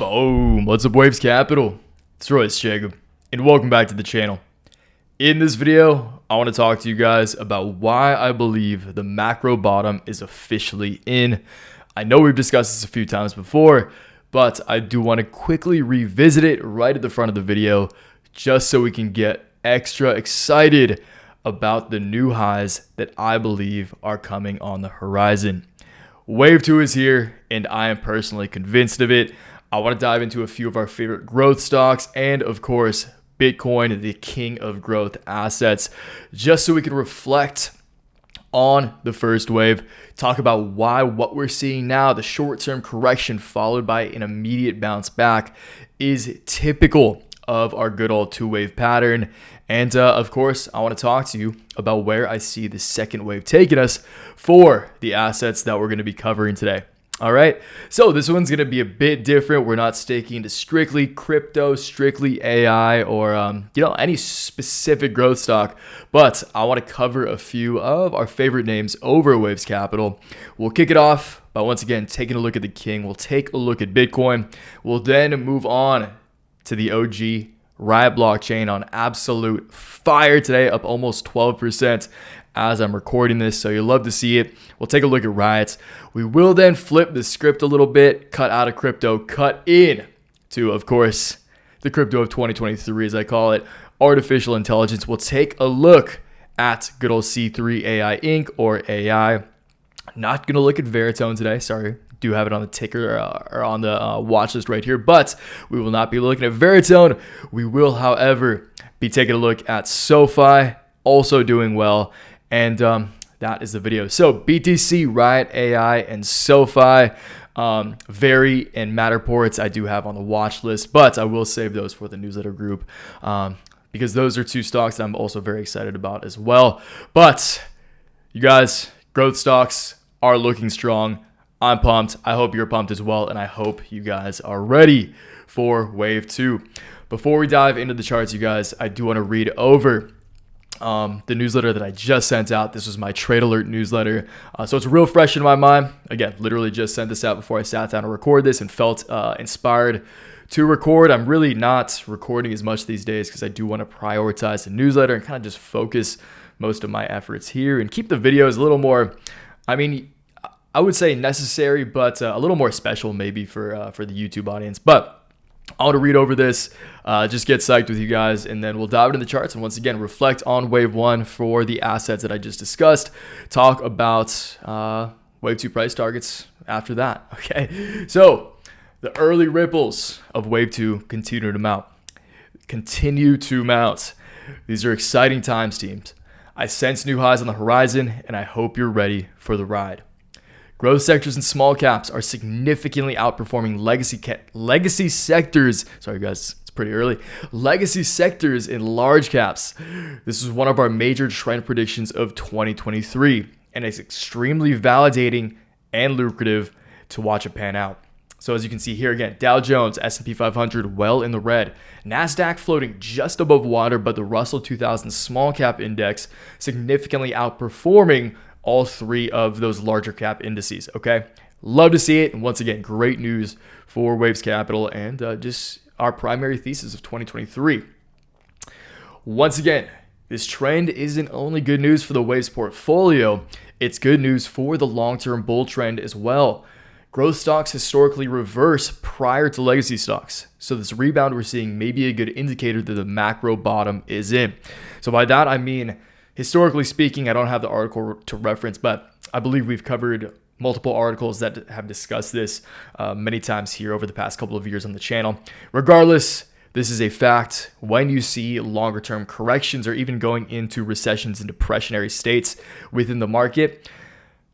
Boom! What's up, Waves Capital? It's Royce Jacob, and welcome back to the channel. In this video, I want to talk to you guys about why I believe the macro bottom is officially in. I know we've discussed this a few times before, but I do want to quickly revisit it right at the front of the video, just so we can get extra excited about the new highs that I believe are coming on the horizon. WAVE2 is here, and I am personally convinced of it. I want to dive into a few of our favorite growth stocks and, of course, Bitcoin, the king of growth assets, just so we can reflect on the first wave, talk about why what we're seeing now, the short-term correction followed by an immediate bounce back, is typical of our good old two-wave pattern. And of course, I want to talk to you about where I see the second wave taking us for the assets that we're going to be covering today. All right, so this one's going to be a bit different. We're not sticking to strictly crypto, strictly AI, or any specific growth stock, but I want to cover a few of our favorite names over Waves Capital. We'll kick it off by once again taking a look at the king. We'll take a look at Bitcoin. We'll then move on to the OG Riot Blockchain on absolute fire today, up almost 12% as I'm recording this, so you'll love to see it. We'll take a look at Riot. We will then flip the script a little bit, cut out of crypto, cut in to, of course, the crypto of 2023, as I call it, artificial intelligence. We'll take a look at good old C3 AI Inc. or AI. Not going to look at Veritone today, sorry. Do have it on the ticker or on the watch list right here, but we will not be looking at Veritone. We will, however, be taking a look at Sofi, also doing well, and that is the video. So BTC, Riot AI, and Sofi, Very and Matterports I do have on the watch list, but I will save those for the newsletter group because those are two stocks that I'm also very excited about as well. But you guys, growth stocks are looking strong. I'm pumped. I hope you're pumped as well, and I hope you guys are ready for Wave 2. Before we dive into the charts, you guys, I do want to read over the newsletter that I just sent out. This was my Trade Alert newsletter, so it's real fresh in my mind. Again, literally just sent this out before I sat down to record this and felt inspired to record. I'm really not recording as much these days because I do want to prioritize the newsletter and kind of just focus most of my efforts here and keep the videos a little more, I would say necessary, but a little more special maybe for the YouTube audience. But I want to read over this, just get psyched with you guys, and then we'll dive into the charts and once again reflect on Wave 1 for the assets that I just discussed. Talk about Wave 2 price targets after that. Okay, so the early ripples of Wave 2 continue to mount. These are exciting times, teams. I sense new highs on the horizon, and I hope you're ready for the ride. Growth sectors and small caps are significantly outperforming legacy sectors. Sorry, guys, it's pretty early. Legacy sectors in large caps. This is one of our major trend predictions of 2023, and it's extremely validating and lucrative to watch it pan out. So as you can see here again, Dow Jones, S&P 500 well in the red. NASDAQ floating just above water, but the Russell 2000 small cap index significantly outperforming all three of those larger cap indices. Okay, love to see it. And once again, great news for Waves Capital and just our primary thesis of 2023. Once again, this trend isn't only good news for the Waves portfolio, it's good news for the long-term bull trend as well. Growth stocks historically reverse prior to legacy stocks. So this rebound we're seeing may be a good indicator that the macro bottom is in. So by that, I mean, historically speaking, I don't have the article to reference, but I believe we've covered multiple articles that have discussed this many times here over the past couple of years on the channel. Regardless, this is a fact. When you see longer term corrections or even going into recessions and depressionary states within the market,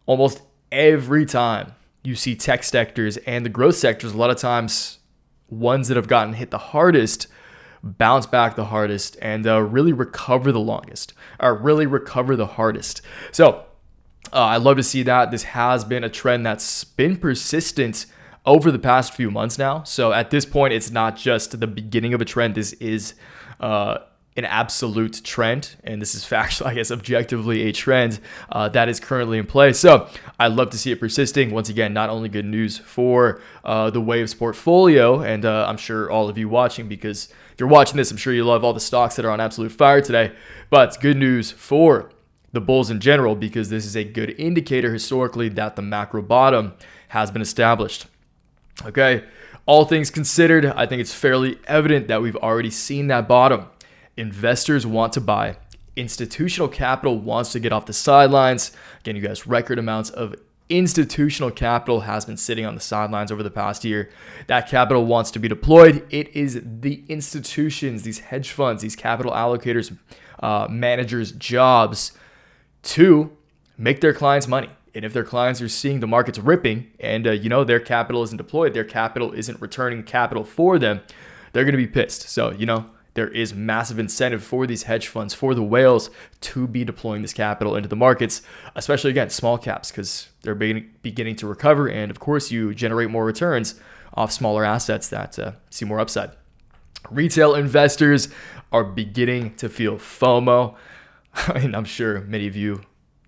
almost every time you see tech sectors and the growth sectors, a lot of times ones that have gotten hit the hardest bounce back the hardest and really recover the longest, or really recover the hardest. So I love to see that. This has been a trend that's been persistent over the past few months now. So at this point, it's not just the beginning of a trend. This is an absolute trend, and this is factually, I guess, objectively a trend that is currently in play. So I'd love to see it persisting. Once again, not only good news for the Waves portfolio, and I'm sure all of you watching, because if you're watching this, I'm sure you love all the stocks that are on absolute fire today, but it's good news for the bulls in general, because this is a good indicator historically that the macro bottom has been established. Okay, all things considered, I think it's fairly evident that we've already seen that bottom. Investors want to buy. Institutional capital wants to get off the sidelines. Again, you guys, record amounts of institutional capital has been sitting on the sidelines over the past year. That capital wants to be deployed. It is the institutions, these hedge funds, these capital allocators, managers' jobs to make their clients money. And if their clients are seeing the markets ripping and, their capital isn't deployed, their capital isn't returning capital for them, they're going to be pissed. So, there is massive incentive for these hedge funds, for the whales, to be deploying this capital into the markets, especially, again, small caps, because they're beginning to recover. And, of course, you generate more returns off smaller assets that see more upside. Retail investors are beginning to feel FOMO. And I'm sure many of you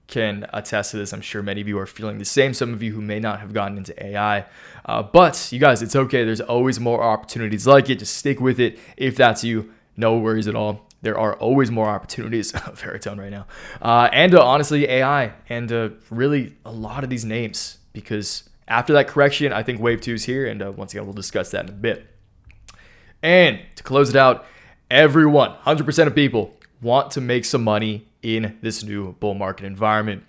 can attest to this. I'm sure many of you are feeling the same. Some of you who may not have gotten into AI. But, you guys, it's okay. There's always more opportunities like it. Just stick with it. If that's you, no worries at all. There are always more opportunities. Veritone right now. And honestly, AI and really a lot of these names, because after that correction, I think WAVE2 is here. And once again, we'll discuss that in a bit. And to close it out, everyone, 100% of people want to make some money in this new bull market environment.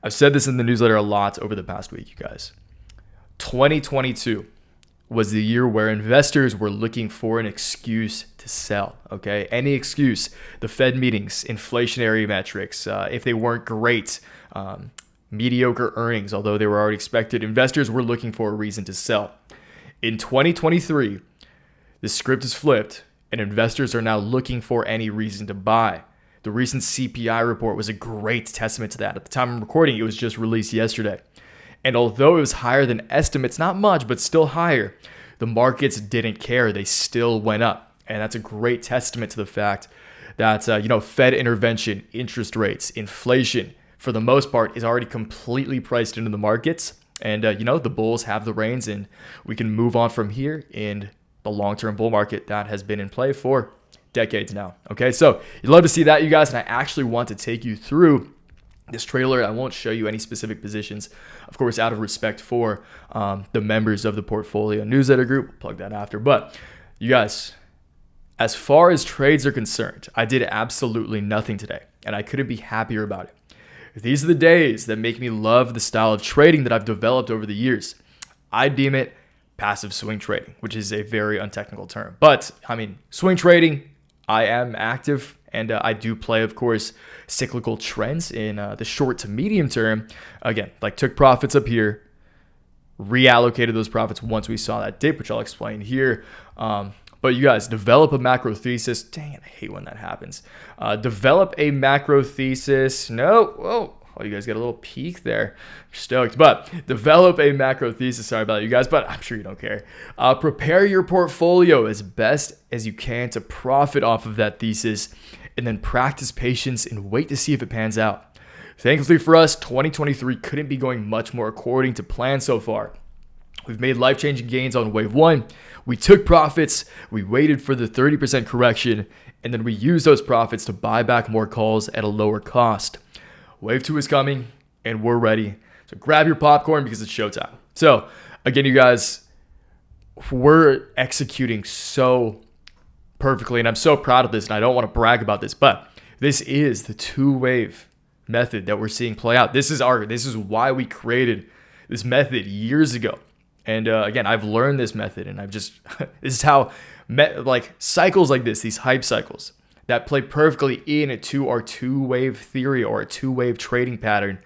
I've said this in the newsletter a lot over the past week, you guys. 2022 was the year where investors were looking for an excuse to sell, okay? Any excuse. The Fed meetings, inflationary metrics, if they weren't great, mediocre earnings, although they were already expected, investors were looking for a reason to sell. In 2023, the script is flipped, and investors are now looking for any reason to buy. The recent CPI report was a great testament to that. At the time I'm recording, it was just released yesterday. And although it was higher than estimates, not much, but still higher, the markets didn't care. They still went up. And that's a great testament to the fact that, Fed intervention, interest rates, inflation, for the most part, is already completely priced into the markets. And, the bulls have the reins, and we can move on from here in the long-term bull market that has been in play for decades now. Okay, so you'd love to see that, you guys. And I actually want to take you through this trailer. I won't show you any specific positions, of course, out of respect for the members of the portfolio newsletter group. Plug that after. But you guys, as far as trades are concerned, I did absolutely nothing today, and I couldn't be happier about it. These are the days that make me love the style of trading that I've developed over the years. I deem it passive swing trading, which is a very untechnical term. But, swing trading, I am active. And I do play, of course, cyclical trends in the short to medium term. Again, took profits up here, reallocated those profits once we saw that dip, which I'll explain here. But you guys, develop a macro thesis. Dang it, I hate when that happens. Develop a macro thesis. No, whoa. Oh, you guys got a little peek there. Stoked. But develop a macro thesis. Sorry about that, you guys, but I'm sure you don't care. Prepare your portfolio as best as you can to profit off of that thesis, and then practice patience and wait to see if it pans out. Thankfully for us, 2023 couldn't be going much more according to plan so far. We've made life-changing gains on wave 1. We took profits, we waited for the 30% correction, and then we used those profits to buy back more calls at a lower cost. Wave 2 is coming, and we're ready. So grab your popcorn because it's showtime. So again, you guys, we're executing so perfectly, and I'm so proud of this, and I don't want to brag about this, but this is the two-wave method that we're seeing play out. This is why we created this method years ago. And again, I've learned this method, and this is how cycles like this, these hype cycles, that play perfectly into our two-wave theory or a two-wave trading pattern.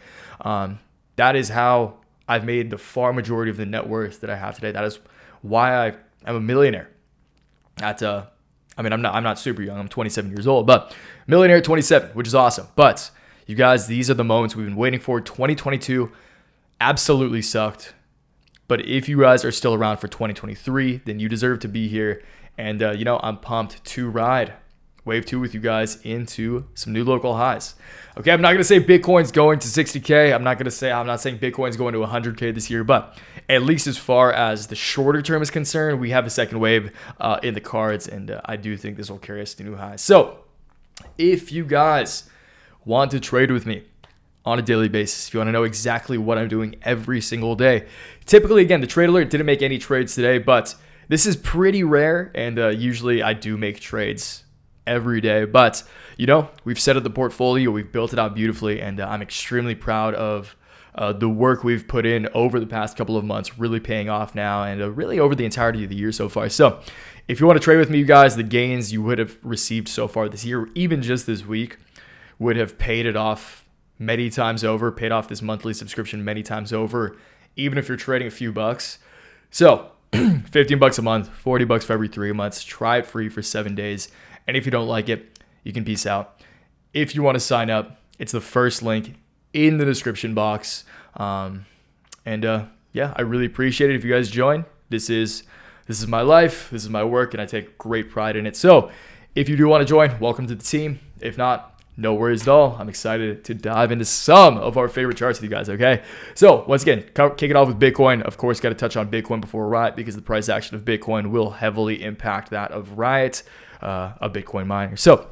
That is how I've made the far majority of the net worth that I have today. That is why I'm a millionaire. I'm not super young. I'm 27 years old, but millionaire at 27, which is awesome. But you guys, these are the moments we've been waiting for. 2022 absolutely sucked. But if you guys are still around for 2023, then you deserve to be here. And, I'm pumped to ride wave 2 with you guys into some new local highs. Okay, I'm not going to say Bitcoin's going to 60K. I'm not saying Bitcoin's going to 100K this year, but at least as far as the shorter term is concerned, we have a second wave in the cards, and I do think this will carry us to new highs. So if you guys want to trade with me on a daily basis, if you want to know exactly what I'm doing every single day, typically, again, the trade alert didn't make any trades today, but this is pretty rare, and usually I do make trades every day. But, you know, we've set up the portfolio, we've built it out beautifully, and I'm extremely proud of the work we've put in over the past couple of months, really paying off now, and really over the entirety of the year so far. So if you want to trade with me, you guys, the gains you would have received so far this year, even just this week, would have paid it off many times over, paid off this monthly subscription many times over, even if you're trading a few bucks. So $15 a month, $40 for every 3 months. Try it free for 7 days. And if you don't like it, you can peace out. If you want to sign up, it's the first link in the description box. Yeah, I really appreciate it if you guys join. This is my life, this is my work, and I take great pride in it. So if you do want to join, welcome to the team. If not, no worries at all. I'm excited to dive into some of our favorite charts with you guys, okay? So once again, kick it off with Bitcoin. Of course, got to touch on Bitcoin before Riot, because the price action of Bitcoin will heavily impact that of Riot, a Bitcoin miner. So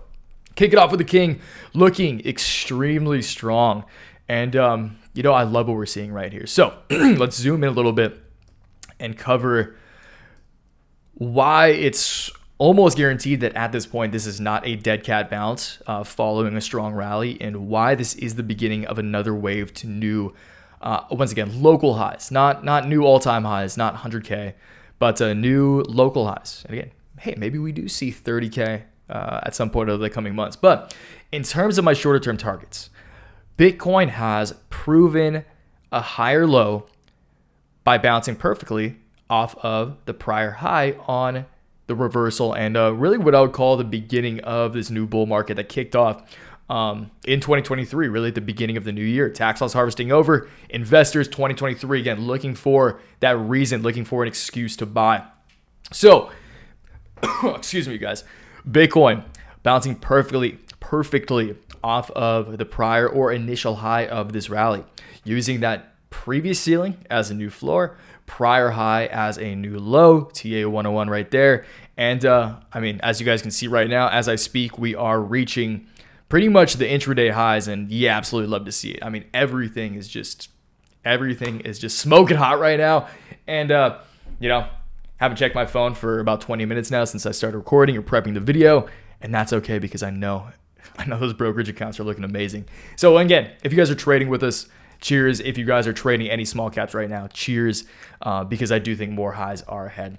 kick it off with the king, looking extremely strong. And, you know, I love what we're seeing right here. So let's zoom in a little bit and cover why it's almost guaranteed that at this point, this is not a dead cat bounce following a strong rally, and why this is the beginning of another wave to new, once again, local highs, not new all-time highs, not 100K, but new local highs. And again, hey, maybe we do see 30K at some point over the coming months. But in terms of my shorter term targets, Bitcoin has proven a higher low by bouncing perfectly off of the prior high on the reversal, and really what I would call the beginning of this new bull market that kicked off in 2023, really at the beginning of the new year. Tax loss harvesting over, investors 2023, again, looking for that reason, looking for an excuse to buy. So, excuse me, guys, Bitcoin bouncing perfectly off of the prior or initial high of this rally, using that previous ceiling as a new floor, prior high as a new low, TA 101 right there. And I mean, as you guys can see right now, as I speak, we are reaching pretty much the intraday highs, and yeah, absolutely love to see it. I mean, everything is just smoking hot right now. And you know, haven't checked my phone for about 20 minutes now since I started recording or prepping the video, and that's okay, because I know those brokerage accounts are looking amazing. So again, if you guys are trading with us, cheers. If you guys are trading any small caps right now, cheers, because I do think more highs are ahead.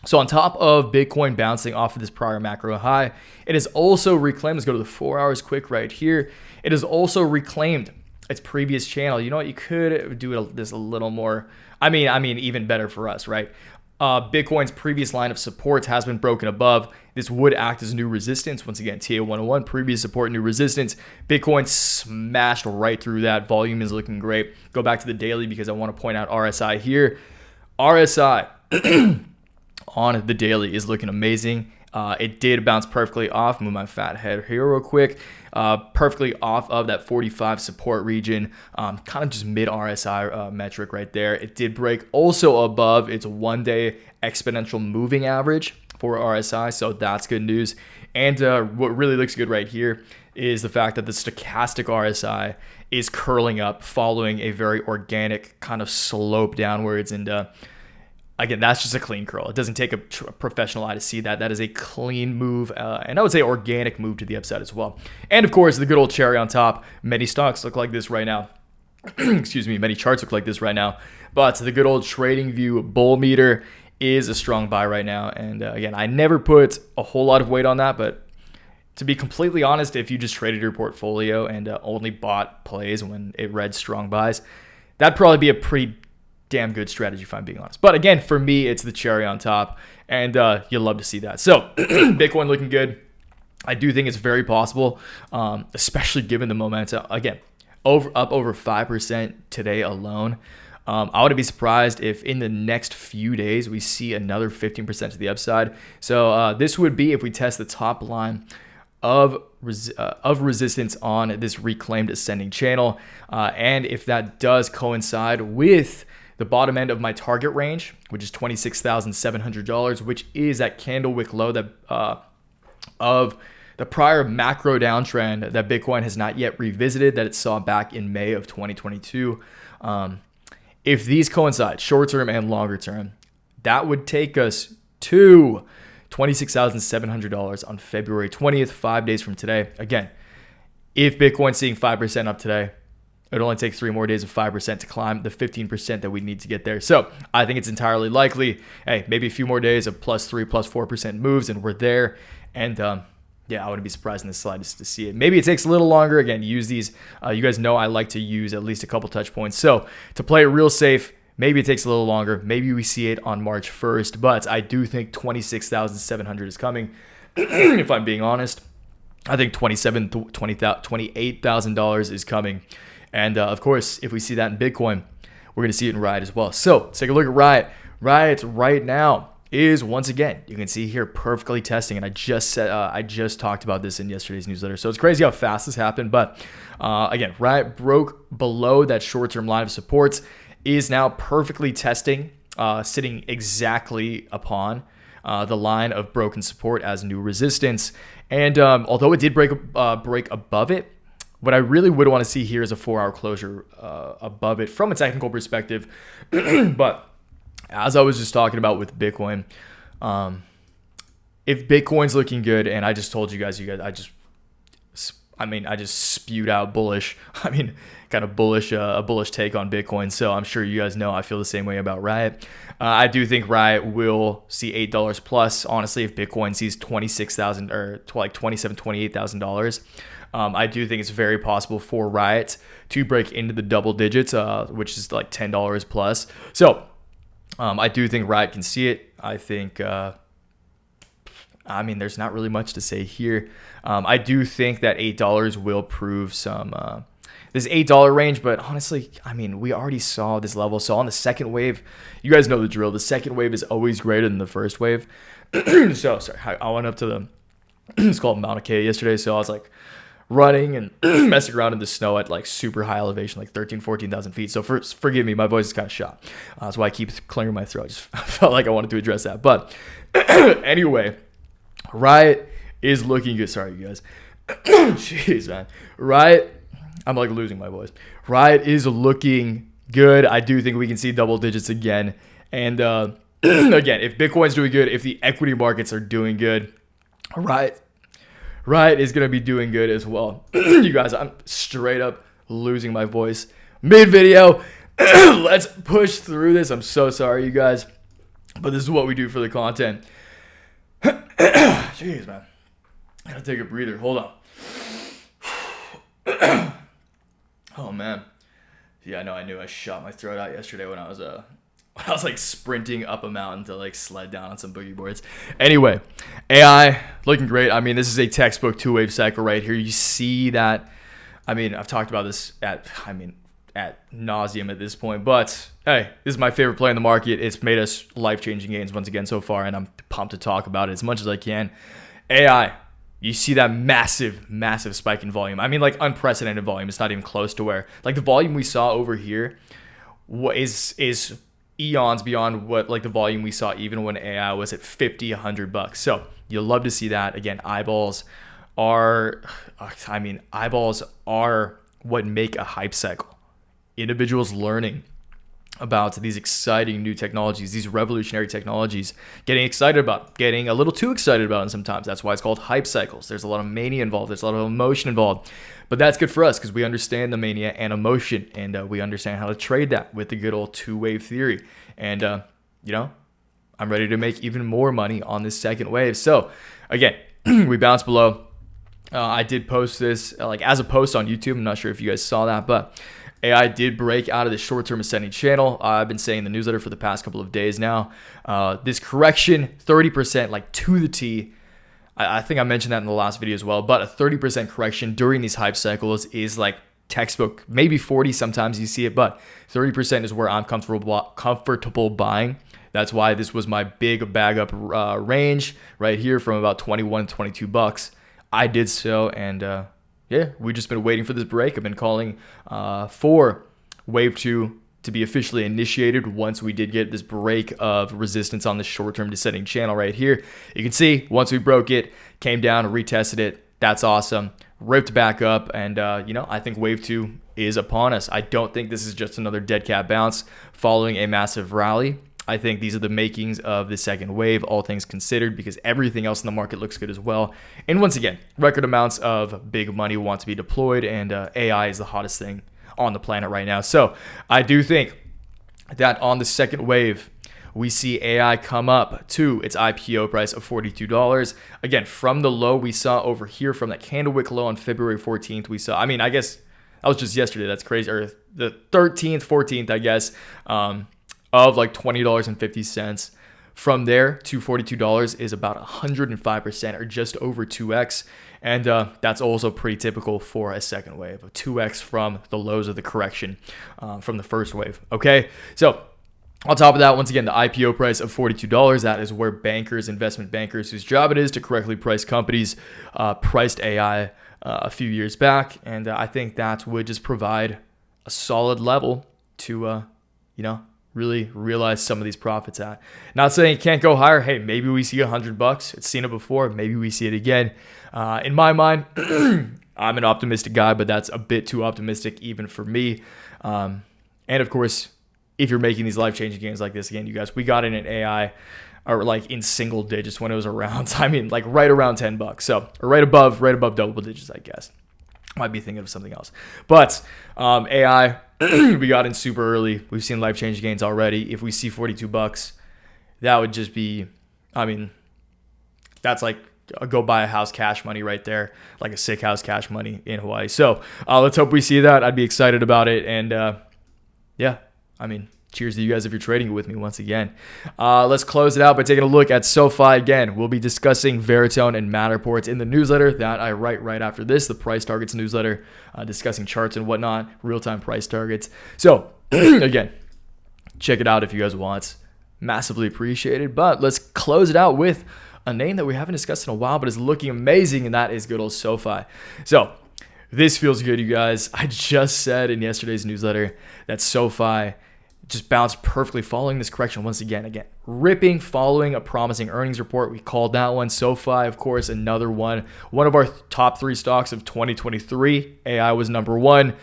So on top of Bitcoin bouncing off of this prior macro high, it has also reclaimed, let's go to the 4 hours quick right here. It has also reclaimed its previous channel. You know what? You could do this a little more. I mean, even better for us, right? Bitcoin's previous line of supports has been broken above. This would act as new resistance. Once again, TA 101, previous support, new resistance. Bitcoin smashed right through that. Volume is looking great. Go back to the daily because I want to point out RSI here. RSI on the daily is looking amazing. It did bounce perfectly off. Move my fat head here real quick. Perfectly off of that 45 support region, kind of just mid RSI metric right there. It did break also above its 1 day exponential moving average for RSI, so that's good news. And what really looks good right here is the fact that the stochastic RSI is curling up following a very organic kind of slope downwards. And again, that's just a clean curl. It doesn't take a professional eye to see that. That is a clean move, and I would say organic move to the upside as well. And of course, the good old cherry on top. Many stocks look like this right now. Excuse me, many charts look like this right now. But the good old trading view bull meter is a strong buy right now. And again, I never put a whole lot of weight on that, but to be completely honest, if you just traded your portfolio and only bought plays when it read strong buys, that'd probably be a pretty damn good strategy if I'm being honest. But again, for me, it's the cherry on top, and you'll love to see that. So Bitcoin looking good. I do think it's very possible, especially given the momentum. Again, up over 5% today alone. I wouldn't be surprised if in the next few days we see another 15% to the upside. So this would be, if we test the top line of resistance on this reclaimed ascending channel. And if that does coincide with the bottom end of my target range, which is $26,700, which is that candle wick low that of the prior macro downtrend that Bitcoin has not yet revisited, that it saw back in May of 2022. If these coincide, short term and longer term, that would take us to $26,700 on February 20th, 5 days from today. Again, if Bitcoin's seeing 5% up today, it only takes 3 more days of 5% to climb the 15% that we need to get there. So I think it's entirely likely, hey, maybe a few more days of +3, +4% moves and we're there. And yeah, I wouldn't be surprised in the slightest to see it. Maybe it takes a little longer. Again, use these. You guys know I like to use at least a couple touch points. So to play it real safe, maybe it takes a little longer. Maybe we see it on March 1st, but I do think $26,700 is coming. If I'm being honest, I think $28,000 is coming. And of course, if we see that in Bitcoin, we're going to see it in Riot as well. So let's take a look at Riot. Riot right now is, once again, you can see here, perfectly testing. And I just talked about this in yesterday's newsletter. So it's crazy how fast this happened. But again, Riot broke below that short-term line of supports, is now perfectly testing, sitting exactly upon the line of broken support as new resistance. And although it did break above it, what I really would want to see here is a 4-hour closure above it from a technical perspective. But as I was just talking about with Bitcoin, if Bitcoin's looking good, and I just told you guys, I just spewed out bullish. Kind of bullish, a bullish take on Bitcoin. So I'm sure you guys know I feel the same way about Riot. I do think Riot will see $8 plus. Honestly, if Bitcoin sees $26,000 or like $27,000, $28,000. I do think it's very possible for Riot to break into the double digits, which is like $10 plus. So I do think Riot can see it. I think, there's not really much to say here. I do think that $8 will prove some, this $8 range, but honestly, we already saw this level. So on the second wave, you guys know the drill. The second wave is always greater than the first wave. So sorry, I went up to it's called Mount K yesterday. So I was like, running and messing around in the snow at like super high elevation, like 14,000 feet. So forgive me, my voice is kind of shot. That's why I keep clearing my throat. I just felt like I wanted to address that. But anyway, Riot is looking good. Sorry, you guys. Jeez, man. Riot, I'm like losing my voice. Riot is looking good. I do think we can see double digits again. And again, if Bitcoin's doing good, if the equity markets are doing good, Riot is going to be doing good as well. You guys, I'm straight up losing my voice mid-video. Let's push through this. I'm so sorry, you guys, but this is what we do for the content. Jeez, man. I gotta take a breather. Hold on. Oh, man. Yeah, no, I knew I shot my throat out yesterday when I was like sprinting up a mountain to like sled down on some boogie boards. Anyway, AI looking great. This is a textbook 2-wave cycle right here. You see that. I've talked about this at nauseum at this point, but hey, this is my favorite play in the market. It's made us life-changing gains once again so far, and I'm pumped to talk about it as much as I can. AI, you see that massive spike in volume. Like unprecedented volume. It's not even close to where like the volume we saw over here is eons beyond what like the volume we saw even when AI was at $50, $100. So you'll love to see that. Again, eyeballs are what make a hype cycle. Individuals learning about these exciting new technologies, these revolutionary technologies, getting excited about, getting a little too excited about them sometimes. That's why it's called hype cycles. There's a lot of mania involved. There's a lot of emotion involved. But that's good for us because we understand the mania and emotion, and we understand how to trade that with the good old 2-wave theory. And, I'm ready to make even more money on this second wave. So, again, we bounced below. I did post this like as a post on YouTube. I'm not sure if you guys saw that, but AI did break out of the short-term ascending channel. I've been saying in the newsletter for the past couple of days now. This correction, 30%, like to the T. I think I mentioned that in the last video as well, but a 30% correction during these hype cycles is like textbook, maybe 40 sometimes you see it, but 30% is where I'm comfortable buying. That's why this was my big bag up range right here from about $21 to $22. I did so, and yeah, we've just been waiting for this break. I've been calling for WAVE2 to be officially initiated once we did get this break of resistance on the short-term descending channel right here. You can see once we broke it, came down, retested it. That's awesome. Ripped back up, and I think WAVE2 is upon us. I don't think this is just another dead cat bounce following a massive rally. I think these are the makings of the second wave, all things considered, because everything else in the market looks good as well. And once again, record amounts of big money want to be deployed, and AI is the hottest thing on the planet right now. So I do think that on the second wave, we see AI come up to its IPO price of $42. Again, from the low we saw over here, from that candlewick low on February 14th, we saw, I guess that was just yesterday. That's crazy. Or the 13th, 14th, I guess, of like $20.50. From there to $42 is about 105%, or just over 2x. And that's also pretty typical for a second wave, of 2x from the lows of the correction from the first wave. Okay, so on top of that, once again, the IPO price of $42, that is where bankers, investment bankers whose job it is to correctly price companies, priced AI a few years back. And I think that would just provide a solid level to, really realize some of these profits at. Not saying it can't go higher. Hey, maybe we see $100. It's seen it before. Maybe we see it again. In my mind, I'm an optimistic guy, but that's a bit too optimistic even for me. And of course, if you're making these life-changing gains like this, again, you guys, we got in an AI or like in single digits when it was around, like right around $10. So, or right above double digits, I guess. Might be thinking of something else. But AI, we got in super early. We've seen life-changing gains already. If we see $42, that would just be, that's like a go buy a house cash money right there, like a sick house cash money in Hawaii. So let's hope we see that. I'd be excited about it. And cheers to you guys if you're trading with me once again. Let's close it out by taking a look at Sofi again. We'll be discussing Veritone and Matterport in the newsletter that I write right after this, the price targets newsletter, discussing charts and whatnot, real-time price targets. So again, check it out if you guys want. Massively appreciated. But let's close it out with a name that we haven't discussed in a while, but is looking amazing, and that is good old Sofi. So this feels good, you guys. I just said in yesterday's newsletter that Sofi just bounced perfectly following this correction once again, ripping following a promising earnings report. We called that one. Sofi, of course, another one of our top 3 stocks of 2023. AI was number 1,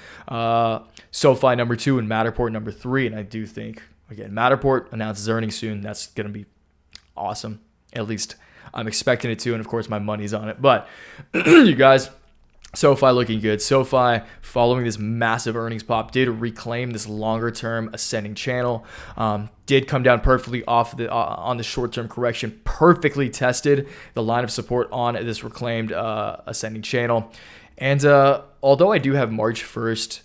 Sofi number 2, and Matterport number 3. And I do think, again, Matterport announces earnings soon. That's going to be awesome. At least I'm expecting it to, and of course my money's on it. But you guys, Sofi looking good. Sofi, following this massive earnings pop, did reclaim this longer-term ascending channel. Did come down perfectly off on the short-term correction. Perfectly tested the line of support on this reclaimed ascending channel. And although I do have March 1st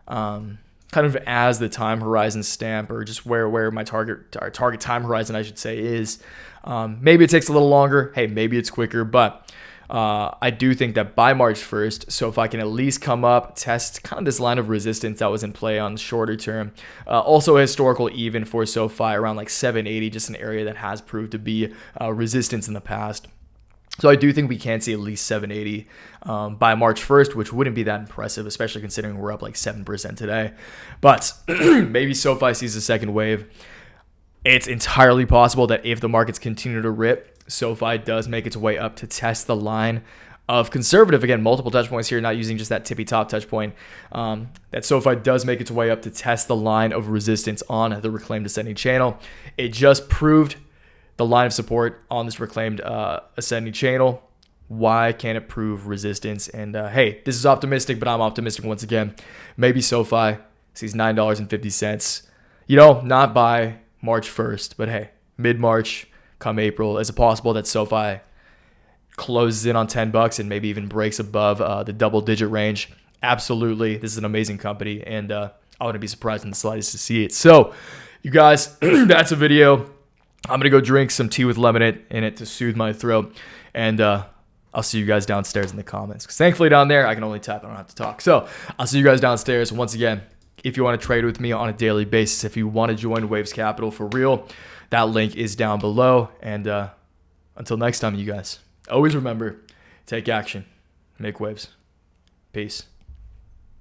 kind of as the time horizon stamp, or just where my target time horizon, I should say, is, maybe it takes a little longer. Hey, maybe it's quicker, but I do think that by March 1st, Sofi can at least come up, test kind of this line of resistance that was in play on the shorter term. Also a historical even for Sofi around like 780, just an area that has proved to be resistance in the past. So I do think we can see at least 780 by March 1st, which wouldn't be that impressive, especially considering we're up like 7% today. But maybe Sofi sees a second wave. It's entirely possible that if the markets continue to rip, Sofi does make its way up to test the line of conservative. Again, multiple touch points here, not using just that tippy top touch point. That Sofi does make its way up to test the line of resistance on the reclaimed ascending channel. It just proved the line of support on this reclaimed ascending channel. Why can't it prove resistance? And hey, this is optimistic, but I'm optimistic once again. Maybe Sofi sees $9.50. Not by March 1st, but hey, mid-March, come April, is it possible that Sofi closes in on $10 and maybe even breaks above the double-digit range? Absolutely. This is an amazing company, and I wouldn't be surprised in the slightest to see it. So, you guys, that's a video. I'm going to go drink some tea with lemonade in it to soothe my throat, and I'll see you guys downstairs in the comments. Because thankfully down there, I can only tap. I don't have to talk. So, I'll see you guys downstairs. Once again, if you want to trade with me on a daily basis, if you want to join Waves Capital for real, that link is down below. And until next time, you guys, always remember, Take action. Make waves. Peace.